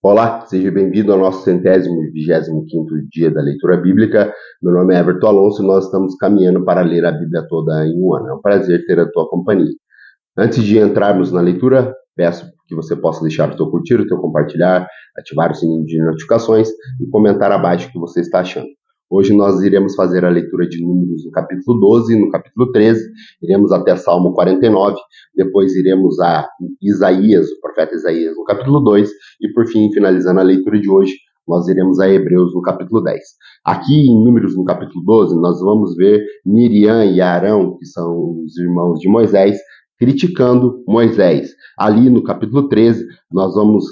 Olá, seja bem-vindo ao nosso 125º dia da leitura bíblica. Meu nome é Everton Alonso e nós estamos caminhando para ler a Bíblia toda em um ano. É um prazer ter a tua companhia. Antes de entrarmos na leitura, peço que você possa deixar o teu curtir, o teu compartilhar, ativar o sininho de notificações e comentar abaixo o que você está achando. Hoje nós iremos fazer a leitura de Números no capítulo 12, no capítulo 13, iremos até Salmo 49, depois iremos a Isaías, o profeta Isaías, no capítulo 2, e por fim, finalizando a leitura de hoje, nós iremos a Hebreus no capítulo 10. Aqui em Números no capítulo 12, nós vamos ver Miriam e Arão, que são os irmãos de Moisés, criticando Moisés. Ali no capítulo 13, nós vamos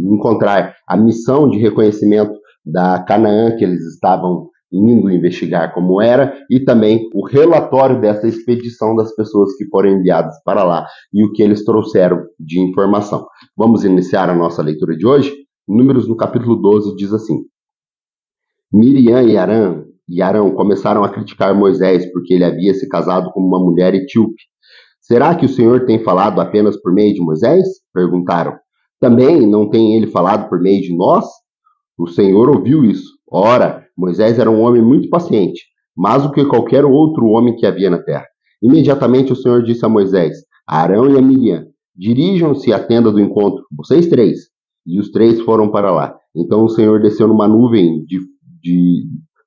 encontrar a missão de reconhecimento da Canaã, que eles estavam indo investigar como era, e também o relatório dessa expedição das pessoas que foram enviadas para lá e o que eles trouxeram de informação. Vamos iniciar a nossa leitura de hoje? Números no capítulo 12 diz assim: Miriam e Arão começaram a criticar Moisés porque ele havia se casado com uma mulher etíope. Será que o Senhor tem falado apenas por meio de Moisés? Perguntaram. Também não tem ele falado por meio de nós? O Senhor ouviu isso. Ora, Moisés era um homem muito paciente, mais do que qualquer outro homem que havia na terra. Imediatamente o Senhor disse a Moisés, a Arão e a Miriam, dirijam-se à tenda do encontro, vocês três. E os três foram para lá. Então o Senhor desceu numa nuvem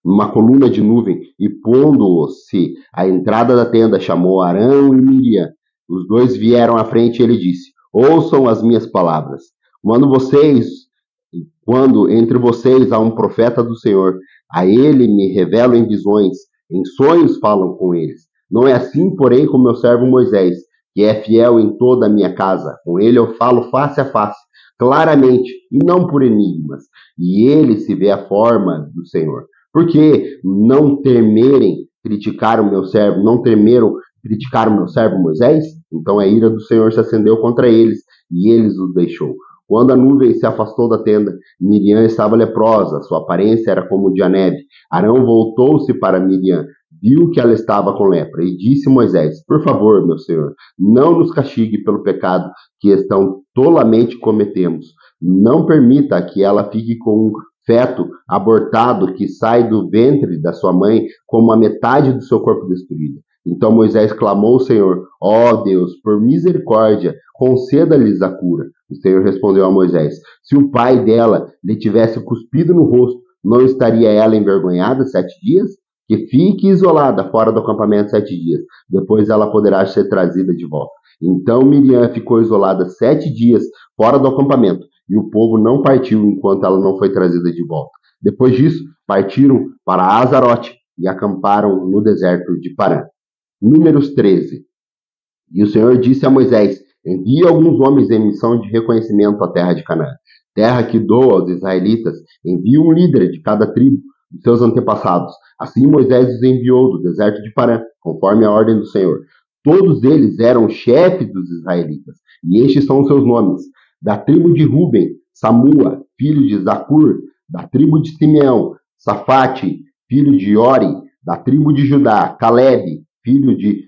uma coluna de nuvem, e pondo-se à entrada da tenda, chamou Arão e Miriam. Os dois vieram à frente e ele disse, ouçam as minhas palavras. Quando entre vocês há um profeta do Senhor, a ele me revelam em visões, em sonhos falam com eles. Não é assim, porém, com meu servo Moisés, que é fiel em toda a minha casa. Com ele eu falo face a face, claramente, e não por enigmas. E ele se vê a forma do Senhor. Por que não temerem criticar o meu servo, não temeram criticar o meu servo Moisés? Então a ira do Senhor se acendeu contra eles, e eles os deixou. Quando a nuvem se afastou da tenda, Miriam estava leprosa, sua aparência era como de a neve. Arão voltou-se para Miriam, viu que ela estava com lepra, e disse a Moisés, por favor, meu senhor, não nos castigue pelo pecado que tão tolamente cometemos. Não permita que ela fique com um feto abortado que sai do ventre da sua mãe como a metade do seu corpo destruído. Então Moisés clamou ao Senhor, ó Deus, por misericórdia, conceda-lhes a cura. O Senhor respondeu a Moisés, se o pai dela lhe tivesse cuspido no rosto, não estaria ela envergonhada 7 dias? Que fique isolada fora do acampamento 7 dias, depois ela poderá ser trazida de volta. Então Miriam ficou isolada 7 dias fora do acampamento, e o povo não partiu enquanto ela não foi trazida de volta. Depois disso, partiram para Azarote e acamparam no deserto de Parã. Números 13. E o Senhor disse a Moisés, envie alguns homens em missão de reconhecimento à terra de Canaã, terra que dou aos israelitas, envie um líder de cada tribo de seus antepassados. Assim Moisés os enviou do deserto de Parã, conforme a ordem do Senhor. Todos eles eram chefes dos israelitas, e estes são os seus nomes. Da tribo de Ruben, Samua, filho de Zacur, da tribo de Simeão, Safate, filho de Ori, da tribo de Judá, Caleb, filho de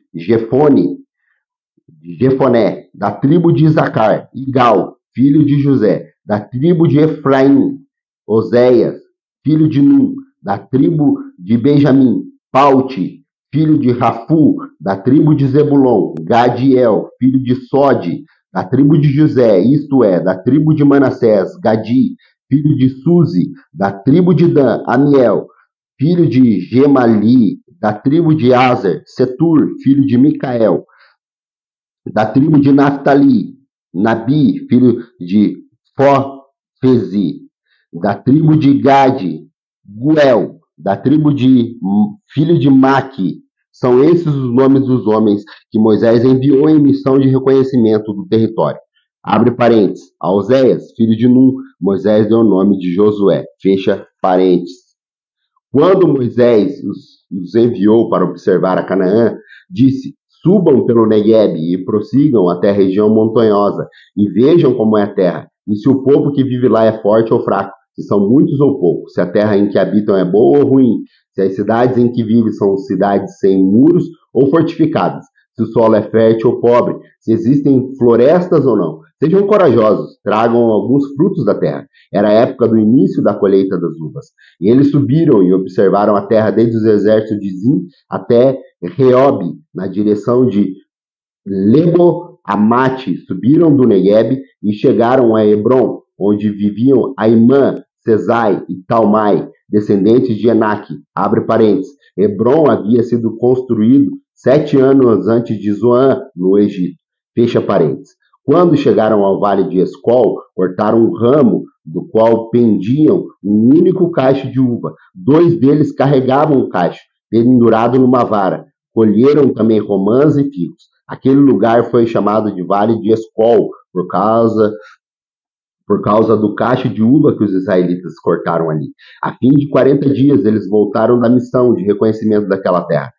Jefoné, da tribo de Isacar, Igal, filho de José, da tribo de Efraim, Oséias, filho de Num, da tribo de Benjamim, Paute, filho de Rafu, da tribo de Zebulon, Gadiel, filho de Sode, da tribo de José, isto é, da tribo de Manassés, Gadi, filho de Suzi, da tribo de Dan, Amiel, filho de Gemali, da tribo de Azer, Setur, filho de Micael, da tribo de Naftali, Nabi, filho de Fofezi, da tribo de Gade, Guel, da tribo de filho de Maqui. São esses os nomes dos homens que Moisés enviou em missão de reconhecimento do território. Abre parênteses. A Oséias, filho de Num, Moisés deu o nome de Josué. Fecha parênteses. Quando Moisés os enviou para observar a Canaã, disse, subam pelo Negueb e prossigam até a região montanhosa e vejam como é a terra, e se o povo que vive lá é forte ou fraco, se são muitos ou poucos, se a terra em que habitam é boa ou ruim, se as cidades em que vivem são cidades sem muros ou fortificadas, se o solo é fértil ou pobre, se existem florestas ou não. Sejam corajosos, tragam alguns frutos da terra. Era a época do início da colheita das uvas. E eles subiram e observaram a terra desde os exércitos de Zim até Reob, na direção de Lebo Amate. Subiram do Negueb e chegaram a Hebron, onde viviam Aimã, Sesai e Talmai, descendentes de Enaque. Abre parênteses. Hebron havia sido construído 7 anos antes de Zoan, no Egito. Fecha parênteses. Quando chegaram ao vale de Escol, cortaram um ramo do qual pendiam um único cacho de uva. 2 deles carregavam o cacho, pendurado numa vara. Colheram também romãs e figos. Aquele lugar foi chamado de Vale de Escol, por causa do cacho de uva que os israelitas cortaram ali. A fim de 40 dias, eles voltaram da missão de reconhecimento daquela terra.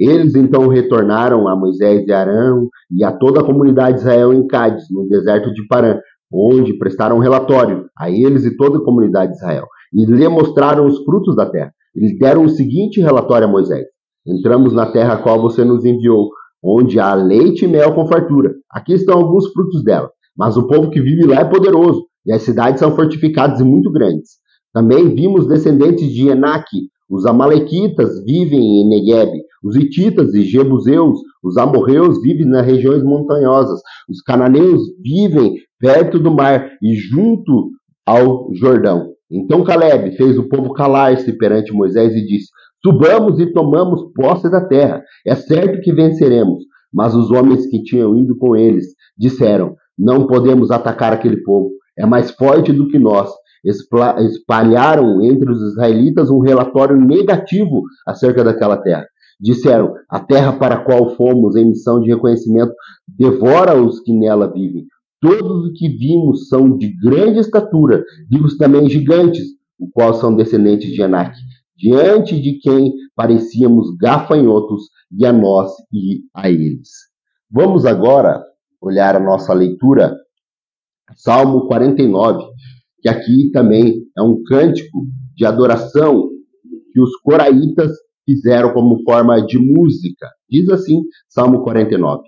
Eles então retornaram a Moisés e Arão e a toda a comunidade de Israel em Cádiz, no deserto de Parã, onde prestaram um relatório a eles e toda a comunidade de Israel, e lhe mostraram os frutos da terra. Eles deram o seguinte relatório a Moisés: entramos na terra a qual você nos enviou, onde há leite e mel com fartura. Aqui estão alguns frutos dela, mas o povo que vive lá é poderoso, e as cidades são fortificadas e muito grandes. Também vimos descendentes de Enaque. Os amalequitas vivem em Negueb, os hititas e jebuseus, os amorreus vivem nas regiões montanhosas, os cananeus vivem perto do mar e junto ao Jordão. Então Caleb fez o povo calar-se perante Moisés e disse: subamos e tomamos posse da terra. É certo que venceremos. Mas os homens que tinham ido com eles disseram: não podemos atacar aquele povo, é mais forte do que nós. Espalharam entre os israelitas um relatório negativo acerca daquela terra. Disseram: a terra para a qual fomos em missão de reconhecimento devora os que nela vivem. Todos os que vimos são de grande estatura, vimos também gigantes, os quais são descendentes de Enaque, diante de quem parecíamos gafanhotos, e a nós e a eles. Vamos agora olhar a nossa leitura, Salmo 49, que aqui também é um cântico de adoração que os coraitas fizeram como forma de música. Diz assim, Salmo 49.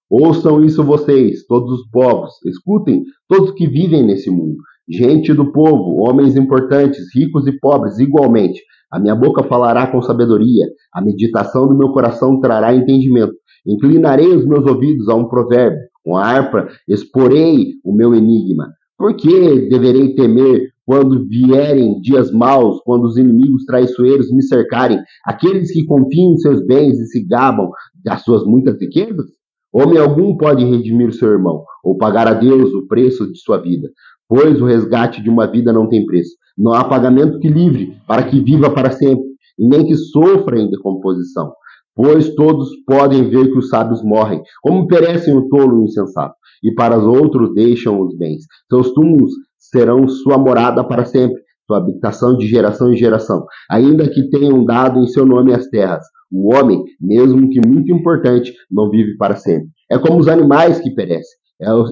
Ouçam isso vocês, todos os povos, escutem todos que vivem nesse mundo, gente do povo, homens importantes, ricos e pobres, igualmente. A minha boca falará com sabedoria, a meditação do meu coração trará entendimento. Inclinarei os meus ouvidos a um provérbio, com a harpa exporei o meu enigma. Por que deverei temer quando vierem dias maus, quando os inimigos traiçoeiros me cercarem, aqueles que confiam em seus bens e se gabam das suas muitas riquezas? Homem algum pode redimir seu irmão, ou pagar a Deus o preço de sua vida, pois o resgate de uma vida não tem preço. Não há pagamento que livre, para que viva para sempre, e nem que sofra em decomposição. Pois todos podem ver que os sábios morrem, como perecem o tolo e o insensato, e para os outros deixam os bens. Seus túmulos serão sua morada para sempre, sua habitação de geração em geração, ainda que tenham dado em seu nome as terras. O homem, mesmo que muito importante, não vive para sempre. É como os animais que perecem.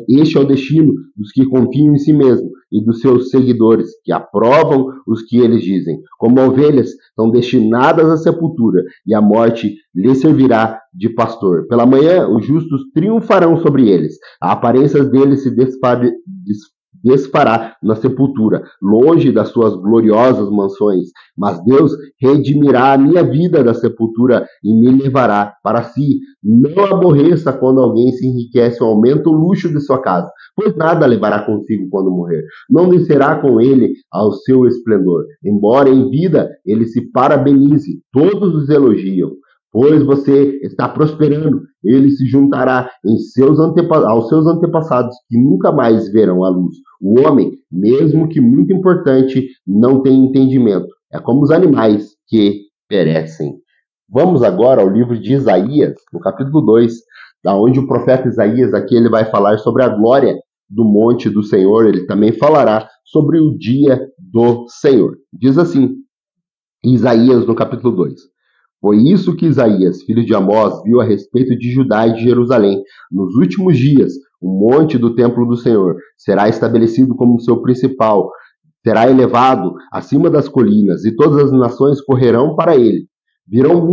Este é o destino dos que confiam em si mesmo e dos seus seguidores, que aprovam os que eles dizem. Como ovelhas, são destinadas à sepultura, e a morte lhes servirá de pastor. Pela manhã, os justos triunfarão sobre eles. A aparência deles se desfará na sepultura, longe das suas gloriosas mansões. Mas Deus redimirá a minha vida da sepultura e me levará para si. Não aborreça quando alguém se enriquece ou aumenta o luxo de sua casa, pois nada levará consigo quando morrer. Não descerá com ele ao seu esplendor. Embora em vida ele se parabenize, todos os elogiam. Pois você está prosperando, ele se juntará aos seus antepassados, que nunca mais verão a luz. O homem, mesmo que muito importante, não tem entendimento. É como os animais que perecem. Vamos agora ao livro de Isaías, no capítulo 2, da onde o profeta Isaías aqui ele vai falar sobre a glória do monte do Senhor. Ele também falará sobre o dia do Senhor. Diz assim, Isaías no capítulo 2. Foi isso que Isaías, filho de Amós, viu a respeito de Judá e de Jerusalém. Nos últimos dias, o monte do templo do Senhor será estabelecido como seu principal, será elevado acima das colinas, e todas as nações correrão para ele. Virão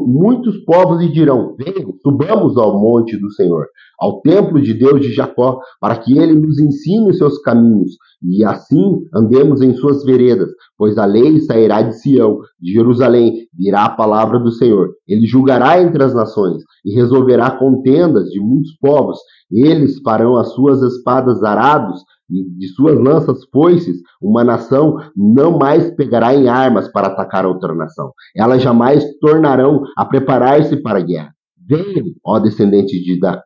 muitos povos e dirão: venham, subamos ao monte do Senhor, ao templo de Deus de Jacó, para que ele nos ensine os seus caminhos, e assim andemos em suas veredas. Pois a lei sairá de Sião, de Jerusalém, virá a palavra do Senhor. Ele julgará entre as nações, e resolverá contendas de muitos povos. Eles farão as suas espadas arados, e de suas lanças foices. Uma nação não mais pegará em armas para atacar outra nação. Elas jamais tornarão a preparar-se para a guerra. Venham, ó descendentes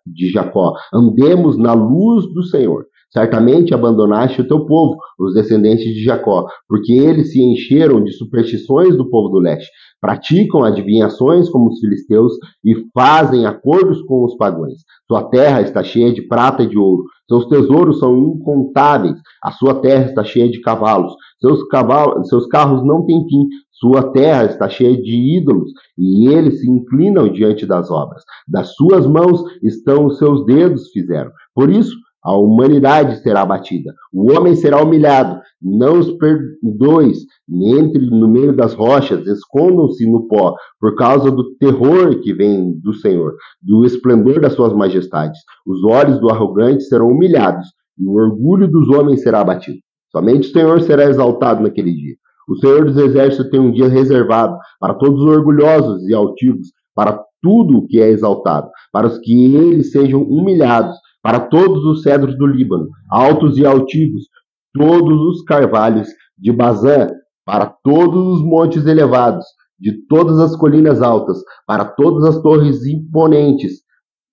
de Jacó, andemos na luz do Senhor. Certamente abandonaste o teu povo, os descendentes de Jacó, porque eles se encheram de superstições do povo do leste. Praticam adivinhações como os filisteus e fazem acordos com os pagãos. Sua terra está cheia de prata e de ouro. Seus tesouros são incontáveis. A sua terra está cheia de cavalos. Seus carros não têm fim. Sua terra está cheia de ídolos, e eles se inclinam diante das obras. Das suas mãos estão os seus dedos fizeram. Por isso, a humanidade será abatida. O homem será humilhado. Não os perdoes. Entre no meio das rochas, escondam-se no pó, por causa do terror que vem do Senhor, do esplendor das suas majestades. Os olhos do arrogante serão humilhados, e o orgulho dos homens será abatido. Somente o Senhor será exaltado naquele dia. O Senhor dos Exércitos tem um dia reservado para todos os orgulhosos e altivos, para tudo o que é exaltado, para os que eles sejam humilhados, para todos os cedros do Líbano, altos e altivos, todos os carvalhos de Bazã, para todos os montes elevados, de todas as colinas altas, para todas as torres imponentes,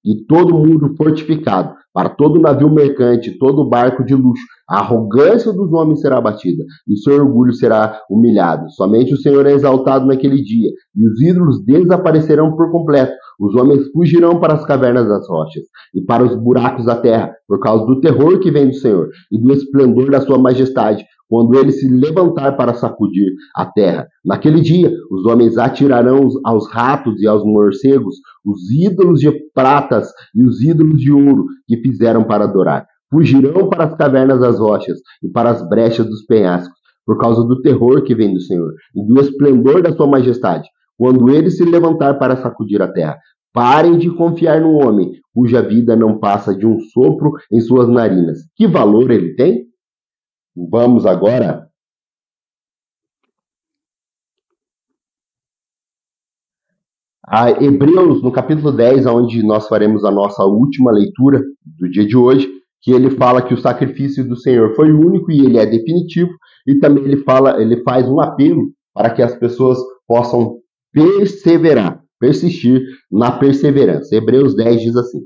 e todo muro fortificado, para todo navio mercante, todo barco de luxo. A arrogância dos homens será abatida, e o seu orgulho será humilhado. Somente o Senhor é exaltado naquele dia, e os ídolos desaparecerão por completo. Os homens fugirão para as cavernas das rochas, e para os buracos da terra, por causa do terror que vem do Senhor, e do esplendor da sua majestade, quando ele se levantar para sacudir a terra. Naquele dia, os homens atirarão aos ratos e aos morcegos os ídolos de pratas e os ídolos de ouro que fizeram para adorar. Fugirão para as cavernas das rochas e para as brechas dos penhascos, por causa do terror que vem do Senhor e do esplendor da sua majestade, quando ele se levantar para sacudir a terra. Parem de confiar no homem, cuja vida não passa de um sopro em suas narinas. Que valor ele tem? Vamos agora a Hebreus, no capítulo 10, onde nós faremos a nossa última leitura do dia de hoje, que ele fala que o sacrifício do Senhor foi único e ele é definitivo, e também ele faz um apelo para que as pessoas possam persistir na perseverança. Hebreus 10 diz assim: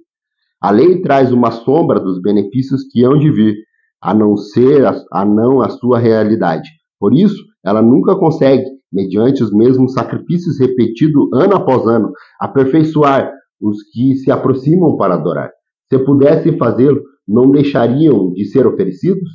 a lei traz uma sombra dos benefícios que hão de vir, a não a sua realidade. Por isso, ela nunca consegue, mediante os mesmos sacrifícios repetidos ano após ano, aperfeiçoar os que se aproximam para adorar. Se pudessem fazê-lo, não deixariam de ser oferecidos?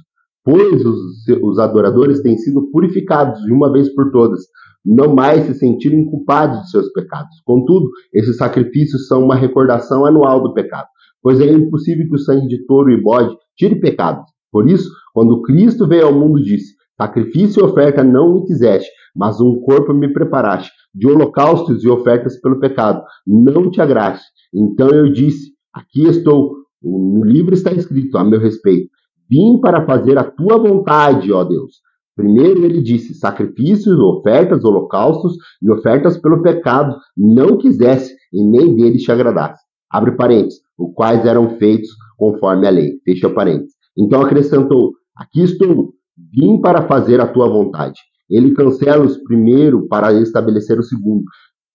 Pois os adoradores têm sido purificados de uma vez por todas, não mais se sentirem culpados de seus pecados. Contudo, esses sacrifícios são uma recordação anual do pecado, pois é impossível que o sangue de touro e bode tire pecados. Por isso, quando Cristo veio ao mundo, disse: sacrifício e oferta não me quiseste, mas um corpo me preparaste. De holocaustos e ofertas pelo pecado não te agradaste. Então eu disse: aqui estou. No livro está escrito a meu respeito: vim para fazer a tua vontade, ó Deus. Primeiro ele disse: sacrifícios, ofertas, holocaustos e ofertas pelo pecado não quisesse, e nem deles te agradasse. Abre parênteses, os quais eram feitos conforme a lei. Fecha parênteses. Então acrescentou: aqui estou, vim para fazer a tua vontade. Ele cancela os primeiro para estabelecer o segundo.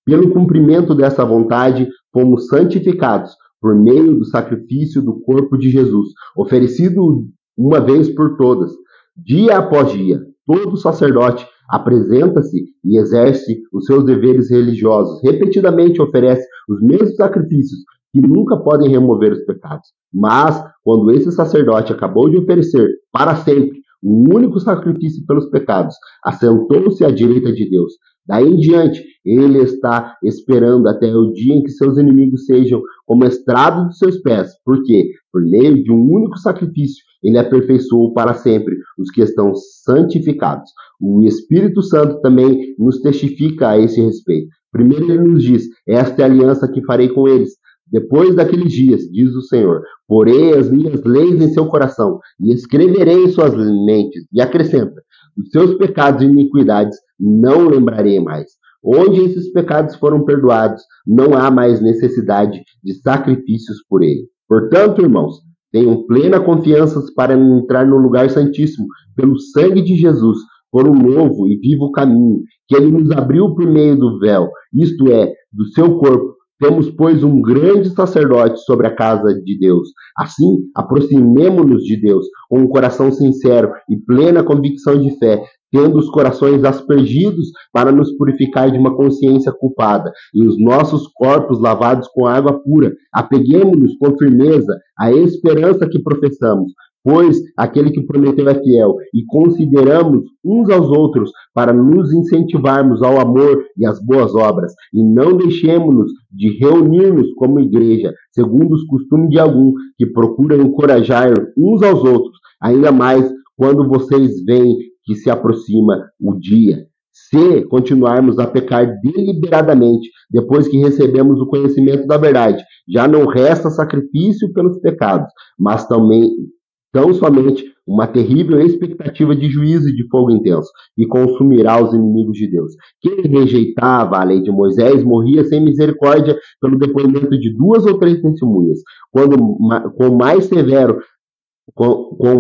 Pelo cumprimento dessa vontade, fomos santificados por meio do sacrifício do corpo de Jesus, oferecido uma vez por todas. Dia após dia, todo sacerdote apresenta-se e exerce os seus deveres religiosos. Repetidamente oferece os mesmos sacrifícios que nunca podem remover os pecados. Mas, quando esse sacerdote acabou de oferecer para sempre o único sacrifício pelos pecados, assentou-se à direita de Deus. Daí em diante, ele está esperando até o dia em que seus inimigos sejam como estrado dos seus pés, porque, por meio de um único sacrifício, ele aperfeiçoou para sempre os que estão santificados. O Espírito Santo também nos testifica a esse respeito. Primeiro ele nos diz, esta é a aliança que farei com eles. Depois daqueles dias, diz o Senhor, porei as minhas leis em seu coração e escreverei em suas mentes. E acrescenta, os seus pecados e iniquidades não lembrarei mais. Onde esses pecados foram perdoados, não há mais necessidade de sacrifícios por ele. Portanto, irmãos, tenham plena confiança para entrar no lugar santíssimo pelo sangue de Jesus, por um novo e vivo caminho que ele nos abriu por meio do véu, isto é, do seu corpo. Temos, pois, um grande sacerdote sobre a casa de Deus. Assim, aproximemo-nos de Deus com um coração sincero e plena convicção de fé, tendo os corações aspergidos para nos purificar de uma consciência culpada e os nossos corpos lavados com água pura. Apeguemo-nos com firmeza à esperança que professamos, pois aquele que prometeu é fiel, e consideramos uns aos outros para nos incentivarmos ao amor e às boas obras, e não deixemos-nos de reunir-nos como igreja, segundo os costumes de alguns que procuram encorajar uns aos outros, ainda mais quando vocês veem que se aproxima o dia. Se continuarmos a pecar deliberadamente, depois que recebemos o conhecimento da verdade, já não resta sacrifício pelos pecados, mas também tão somente uma terrível expectativa de juízo e de fogo intenso, que consumirá os inimigos de Deus. Quem rejeitava a lei de Moisés morria sem misericórdia pelo depoimento de 2 ou 3 testemunhas. Com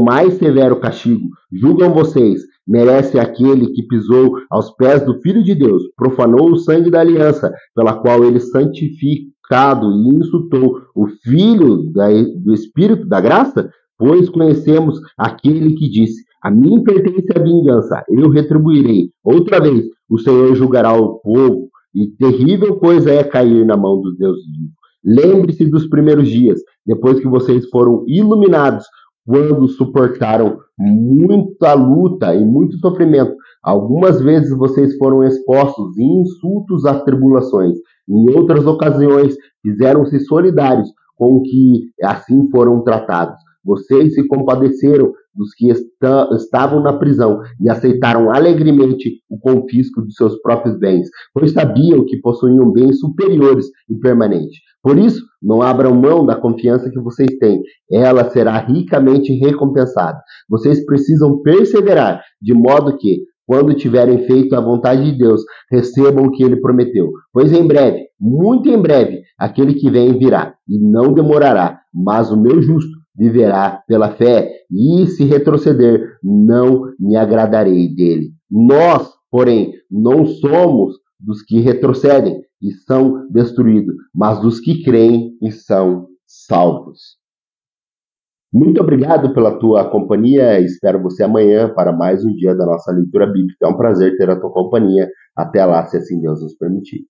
mais severo castigo julgam vocês, merece aquele que pisou aos pés do Filho de Deus, profanou o sangue da aliança, pela qual ele santificado e insultou o Filho do Espírito da graça? Pois conhecemos aquele que disse, a mim pertence a vingança, eu retribuirei. Outra vez, o Senhor julgará o povo, e terrível coisa é cair na mão dos deuses vivos. Lembre-se dos primeiros dias, depois que vocês foram iluminados, quando suportaram muita luta e muito sofrimento. Algumas vezes vocês foram expostos em insultos às tribulações. Em outras ocasiões, fizeram-se solidários com que assim foram tratados. Vocês se compadeceram dos que estavam na prisão e aceitaram alegremente o confisco dos seus próprios bens, pois sabiam que possuíam bens superiores e permanentes. Por isso, não abram mão da confiança que vocês têm. Ela será ricamente recompensada. Vocês precisam perseverar, de modo que, quando tiverem feito a vontade de Deus, recebam o que ele prometeu. Pois em breve, muito em breve, aquele que vem virá, e não demorará, mas o meu justo viverá pela fé, e se retroceder, não me agradarei dele. Nós, porém, não somos dos que retrocedem e são destruídos, mas dos que creem e são salvos. Muito obrigado pela tua companhia, espero você amanhã para mais um dia da nossa leitura bíblica. É um prazer ter a tua companhia. Até lá, se assim Deus nos permitir.